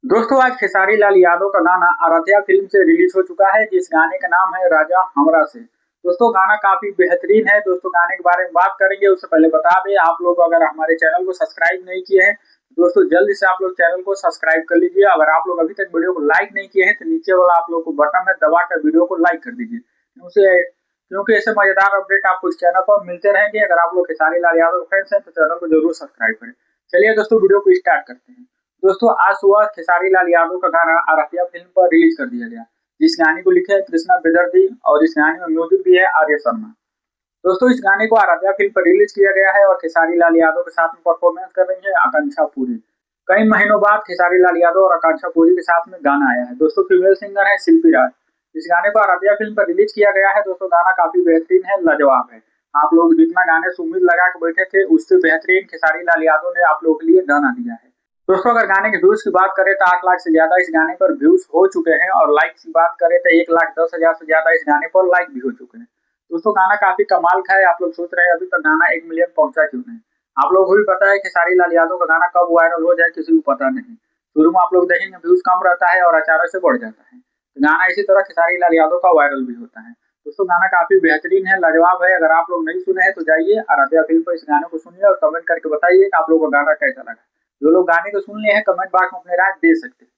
दोस्तों आज खेसारी लाल यादव का गाना आराध्या फिल्म से रिलीज हो चुका है, जिस गाने का नाम है राजा हमरा से। दोस्तों गाना काफी बेहतरीन है। दोस्तों गाने के बारे में बात करेंगे उससे पहले बता दें, आप लोग अगर हमारे चैनल को सब्सक्राइब नहीं किए हैं तो दोस्तों जल्दी से आप लोग चैनल को सब्सक्राइब कर लीजिए। अगर आप लोग अभी तक वीडियो को लाइक नहीं किए हैं तो नीचे वाला आप लोग को बटन है, दबा कर वीडियो को लाइक कर दीजिए क्योंकि ऐसे मजेदार अपडेट आपको इस चैनल पर मिलते रहेंगे। अगर आप लोग खेसारी लाल यादव फैंस हैं तो चैनल को जरूर सब्सक्राइब करें। चलिए दोस्तों वीडियो को स्टार्ट करते हैं। दोस्तों आज सुबह खेसारी लाल यादव का गाना आराध्या फिल्म पर रिलीज कर दिया गया, जिस गाने को लिखे है कृष्णा बेदर्जी और इस गाने में म्यूजिक भी है आर्य शर्मा। दोस्तों इस गाने को आराध्या फिल्म पर रिलीज किया गया है और खेसारी लाल यादव के साथ में परफॉर्मेंस कर रही है आकांक्षा पूरी। कई महीनों बाद खेसारी लाल यादव और आकांक्षा पूरी के साथ में गाना आया है। दोस्तों फीमेल सिंगर है शिल्पी राज। इस गाने को आराध्या फिल्म पर रिलीज किया गया है। दोस्तों गाना काफी बेहतरीन है, लाजवाब है। आप लोग जितना गाने से उम्मीद लगा के बैठे थे उससे बेहतरीन खेसारी लाल यादव ने आप लोगों के लिए गाना दिया है। दोस्तों अगर गाने के व्यूज की बात करें तो 8 लाख से ज्यादा इस गाने पर व्यूज हो चुके हैं और लाइक की बात करें तो 1,10,000 से ज्यादा इस गाने पर लाइक भी हो चुके हैं। दोस्तों गाना काफी कमाल का है। आप लोग सोच रहे हैं अभी तक गाना 1 मिलियन पहुंचा क्यों नहीं। आप लोगों को भी पता है कि खेसारी लाल यादव का गाना कब वायरल हो जाए किसी को पता नहीं। शुरू में आप लोग देखेंगे व्यूज कम रहता है और अचानक से बढ़ जाता है। तो गाना इसी तरह खेसारी लाल यादव का वायरल भी होता है। दोस्तों गाना काफी बेहतरीन है, लाजवाब है। अगर आप लोग नहीं सुने हैं तो जाइए आराध्या फिल्म पर इस गाने को सुनिए और कमेंट करके बताइए कि आप लोगों को गाना कैसा लगा। जो लोग गाने को सुन लिए हैं कमेंट बॉक्स में अपनी राय दे सकते हैं।